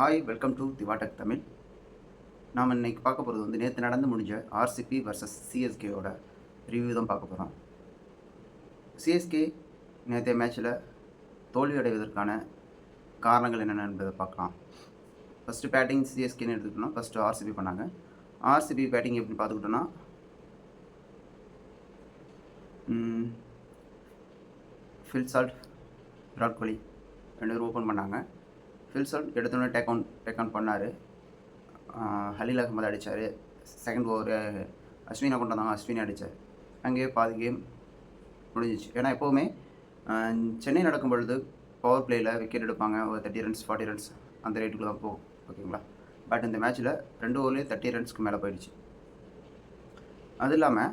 Hi welcome to திவாடெக் தமிழ். நாம் இன்னைக்கு பார்க்க போகிறது நேற்று நடந்து முடிஞ்ச ஆர்சிபி வர்சஸ் சிஎஸ்கேயோட ரிவ்யூ தான் பார்க்க போகிறோம். சிஎஸ்கே நேற்றைய மேட்ச்சில் தோல்வி அடைவதற்கான காரணங்கள் என்னென்ன என்பதை பார்க்கலாம். ஃபஸ்ட்டு பேட்டிங் சிஎஸ்கேன்னு எடுத்துக்கிட்டோம்னா ஃபஸ்ட்டு ஆர்சிபி பண்ணாங்க. ஆர்சிபி பேட்டிங் எப்படின்னு பார்த்துக்கிட்டோன்னா ஃபில் சால்ட், விராட் கோலி 2 பேரும் ஓப்பன் பண்ணாங்க. ஃபில் சால்ட் எடுத்தோடனே டேக் ஆன் பண்ணார். ஹலீல் அகமது அடித்தார். செகண்ட் ஓவர் அஸ்வினை கொண்டு வந்தாங்க, அஸ்வினி அடித்தார். அங்கேயே பாதி கேம் முடிஞ்சிச்சு. ஏன்னா எப்போவுமே சென்னை நடக்கும் பொழுது பவர் பிளேயில் விக்கெட் எடுப்பாங்க, ஒரு 30 ரன்ஸ் 40 ரன்ஸ் அந்த ரேட்டுக்கு தான் போகும், ஓகேங்களா. பட் இந்த மேட்ச்சில் 2 ஓவர்லேயே 30 ரன்ஸ்க்கு மேலே போயிடுச்சு. அது இல்லாமல்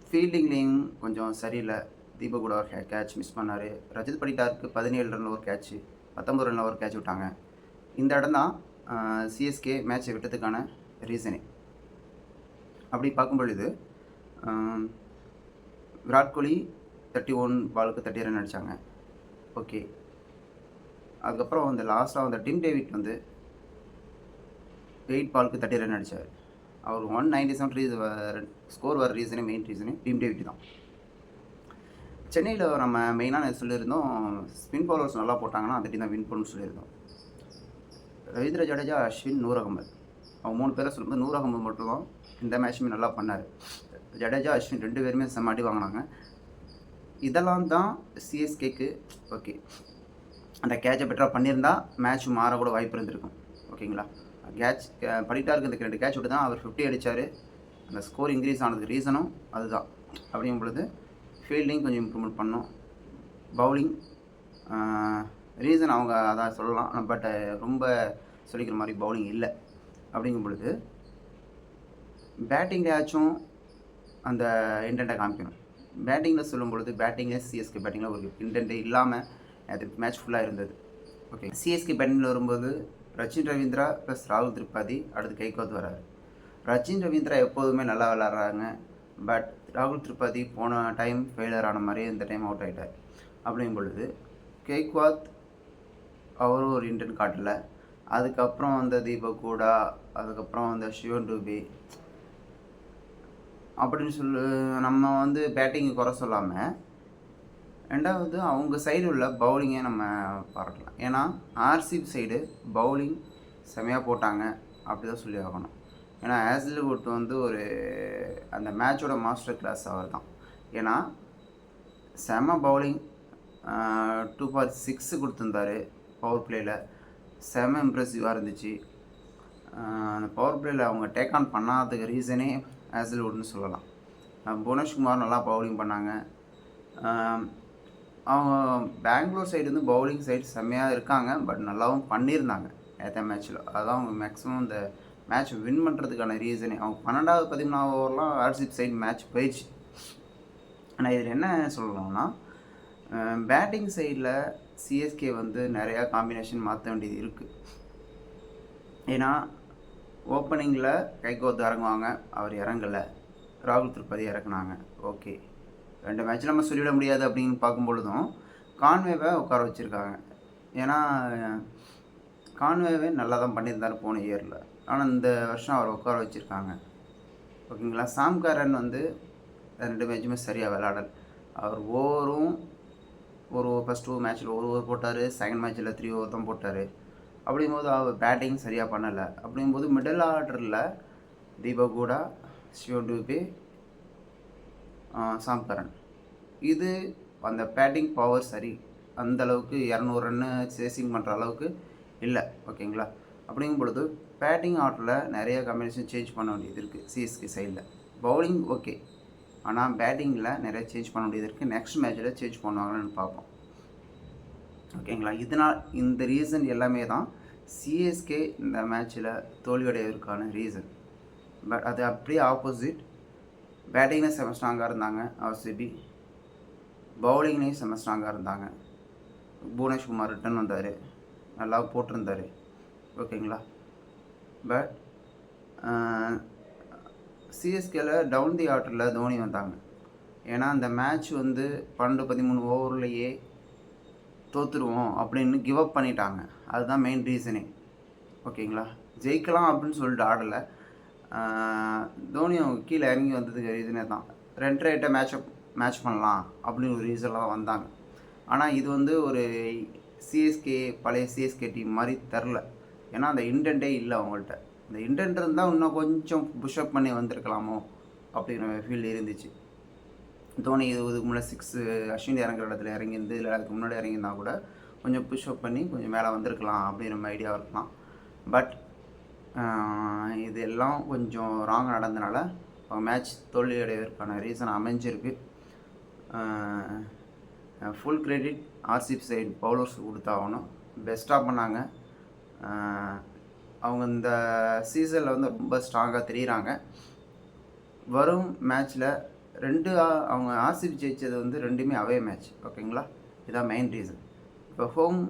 ஃபீல்டிங்லேயும் கொஞ்சம் சரியில்லை. தீபக் கூட ஒரு கேட்ச் மிஸ் பண்ணார். ரஜத் படிட்டாருக்கு 17 ரனில் ஒரு கேட்ச்சு, 19 ரனில் ஒரு கேட்ச் விட்டாங்க. இந்த இடம் தான் சிஎஸ்கே மேட்சை விட்டதுக்கான ரீசனே. அப்படி பார்க்கும் பொழுது விராட் கோலி 31 பாலுக்கு 30 ரன் அடித்தாங்க, ஓகே. அதுக்கப்புறம் அந்த லாஸ்ட்டாக டிம் டேவிட் 8 பாலுக்கு 30 ரன் அடித்தார். அவர் 197 ஸ்கோர் வர ரீசனே, மெயின் ரீசனே டிம் டேவிட் தான். சென்னையில் நம்ம மெயினாக சொல்லியிருந்தோம், ஸ்பின் பவுலர்ஸ் நல்லா போட்டாங்கன்னா அந்த டீம் தான் வின் பண்ணணும்னு சொல்லியிருந்தோம். ரவீந்திர ஜடேஜா, அஸ்வின், நூர் அகமது, அவங்க 3 பேரை சொல்லும்போது நூர் அகமது மட்டும் தான் இந்த மேட்சுமே நல்லா பண்ணார். ஜடேஜா, அஸ்வின் 2 பேருமே செம்ம அடி வாங்கினாங்க. இதெல்லாம் தான் சிஎஸ்கேக்கு ஓகே. அந்த கேட்சை பெட்டராக பண்ணியிருந்தா மேட்ச் மாறக்கூட வாய்ப்பு இருந்திருக்கும், ஓகேங்களா. படிட்டாருக்கு இந்த 2 கேட்ச் விட்டு தான் அவர் 50 அடித்தார். அந்த ஸ்கோர் இன்க்ரீஸ் ஆனதுக்கு ரீசனும் அதுதான். அப்படிங்கும் பொழுது ஃபீல்டிங் கொஞ்சம் இம்ப்ரூவ்மெண்ட் பண்ணோம். பவுலிங் ரீசன் அவங்க அதான் சொல்லலாம், பட் ரொம்ப சொல்லிக்கிற மாதிரி பவுலிங் இல்லை. அப்படிங்கும் பொழுது பேட்டிங்லேயாச்சும் அந்த இன்டென்ட்டை காமிக்கணும். பேட்டிங்கில் சொல்லும் பொழுது பேட்டிங்கில் சிஎஸ்கே பேட்டிங்கில் ஒரு இன்டென்ட்டே இல்லாமல் அது மேட்ச் ஃபுல்லாக இருந்தது, ஓகே. சிஎஸ்கே பேட்டிங்கில் வரும்போது ரச்சின் ரவீந்திரா ப்ளஸ் ராகுல் திரிபாதி, அடுத்து கைகோத் வராரு. ரச்சின் ரவீந்திரா எப்போதுமே நல்லா விளாட்றாங்க, பட் ராகுல் திரிபாதி போன டைம் ஃபெயிலியர் ஆன மாதிரி இந்த டைம் அவுட் ஆகிட்டார். அப்படிங்கும் பொழுது கெய்க்வாத் அவரும் ஒரு இன்டென்ட் காட்டல. அதுக்கப்புறம் தீபக் கூடா, அதுக்கப்புறம் சிவன் டூபே அப்படின்னு நம்ம பேட்டிங் குறை சொல்லாமல், ரெண்டாவது அவங்க சைடு உள்ள பவுலிங்கை நம்ம பார்க்கலாம். ஏன்னா ஆர்சிபி சைடு பவுலிங் செமையாக போட்டாங்க, அப்படி தான் சொல்லி ஆகணும். ஏன்னா ஹேசல்வுட் ஒரு அந்த மேட்சோட மாஸ்டர் கிளாஸ் அவர் தான். ஏன்னா செம பவுலிங் 2 for 6 கொடுத்துருந்தாரு பவர் பிளேயில். செம இம்ப்ரெசிவாக இருந்துச்சு. அந்த பவர் பிளேயில் அவங்க டேக் ஆன் பண்ணாததுக்கு ரீசனே ஹேசல்வுட்னு சொல்லலாம். புவனேஷ்குமார் நல்லா பவுலிங் பண்ணாங்க. அவங்க பெங்களூர் சைடு பவுலிங் சைடு செம்மையாக இருக்காங்க, பட் நல்லாவும் பண்ணியிருந்தாங்க நேற்ற மேட்ச்சில். அதுதான் அவங்க மேக்ஸிமம் இந்த மேட்ச் வின் பண்ணுறதுக்கான ரீசனே. அவங்க 12வது 13வது ஓவர்லாம் ஆர்சிபி சைடு மேட்ச் போயிடுச்சு. ஆனால் இதில் என்ன சொல்லணும்னா, பேட்டிங் சைடில் சிஎஸ்கே நிறையா காம்பினேஷன் மாற்ற வேண்டியது இருக்குது. ஏன்னா ஓப்பனிங்கில் கைகோத் இறங்குவாங்க, அவர் இறங்கலை. ராகுல் திரிபாதி இறக்குனாங்க, ஓகே. 2 மேட்ச் நம்ம சொல்லிவிட முடியாது. அப்படின்னு பார்க்கும்பொழுதும் கான்வேவை உட்கார வச்சுருக்காங்க. ஏன்னா கான்வேவே நல்லா தான் பண்ணியிருந்தார் போன இயரில், ஆனால் இந்த வருஷம் அவர் உட்கார வச்சுருக்காங்க, ஓகேங்களா. சாம் கரன் 2 மேட்சுமே சரியாக விளையாடல். அவர் ஓவரும் ஃபஸ்ட் 2 மேட்ச்சில் 1 ஓவர் போட்டார், செகண்ட் மேட்ச்சில் 3 ஓவர் தான் போட்டார். அப்படிங்கும்போது அவர் பேட்டிங் சரியாக பண்ணலை. அப்படிங்கும்போது மிடில் ஆர்டரில் தீபக் கூடா, சிவன் டூபே, சாம் கரன், இது அந்த பேட்டிங் பவர் சரி அந்தளவுக்கு 200 ரன்னு சேசிங் பண்ணுற அளவுக்கு இல்லை, ஓகேங்களா. அப்படிங்கும் பொழுது பேட்டிங் ஆர்டரில் நிறைய காம்பினேஷன் சேஞ்ச் பண்ண வேண்டியது இருக்குது சிஎஸ்கே சைடில். பவுலிங் ஓகே, ஆனால் பேட்டிங்கில் நிறைய சேஞ்ச் பண்ண வேண்டியது இருக்குது. நெக்ஸ்ட் மேட்ச்சில் சேஞ்ச் பண்ணுவாங்கன்னு பார்ப்போம், ஓகேங்களா. இந்த ரீசன் எல்லாமே தான் சிஎஸ்கே இந்த மேட்ச்சில் தோல்வியடைவதற்கான ரீசன். பட் அது அப்படியே ஆப்போசிட். பேட்டிங்கில் செம ஸ்ட்ராங்காக இருந்தாங்க ஆர்சிபி, பவுலிங்லேயும் செம ஸ்ட்ராங்காக இருந்தாங்க. புவனேஷ்குமார் ரிட்டன் வந்தார், நல்லா போட்டிருந்தார், ஓகேங்களா. பட் சிஎஸ்கேல டவுன் தி ஆர்டரில் தோனி வந்தாங்க. ஏன்னா அந்த மேட்ச் 12-13 ஓவர்லேயே தோற்றுருவோம் அப்படின்னு கிவ் அப் பண்ணிட்டாங்க. அதுதான் மெயின் ரீசனே. ஓகேங்களா? ஜெயிக்கலாம் அப்படின்னு சொல்லிட்டு ஆடலை. தோனி அவங்க கீழே இறங்கி வந்ததுக்கு ரீசனே தான். 2 ரேட்டை மேட்ச் பண்ணலாம் அப்படின்னு ஒரு ரீசனில் தான் வந்தாங்க. ஆனால் இது வந்து ஒரு சிஎஸ்கே பழைய சிஎஸ்கே டீம் மாதிரி தெரில. ஏன்னா அந்த இன்டென்ட்டே இல்லை அவங்கள்ட்ட. இந்த இன்டென்ட் இருந்தால் இன்னும் கொஞ்சம் புஷ்அப் பண்ணி வந்திருக்கலாமோ அப்படிங்கிற ஃபீல் இருந்துச்சு. தோனி இதுக்கு முன்னாடி 6 அஸ்வின் இறங்குற இடத்துல இறங்கியிருந்து, இல்லை அதுக்கு முன்னாடி இறங்கியிருந்தா கூட கொஞ்சம் புஷ்அப் பண்ணி கொஞ்சம் மேலே வந்திருக்கலாம் அப்படிங்கிற நம்ம ஐடியா இருக்கலாம். பட் இது எல்லாம் கொஞ்சம் ராங் நடந்தனால அவங்க மேட்ச் தோல்வி அடைவதற்கான ரீசன் அமைஞ்சிருக்கு. Full credit RCB side bowlers கொடுத்தாகணும். பெஸ்ட்டாக பண்ணாங்க. அவங்க இந்த சீசனில் வந்து ரொம்ப ஸ்ட்ராங்காக தெரியுறாங்க. வரும் மேட்ச்சில் அவங்க ஆர்சிபி ஜெயித்தது வந்து 2மே அவே மேட்ச். ஓகேங்களா? இதுதான் மெயின் ரீசன். இப்போ ஹோம்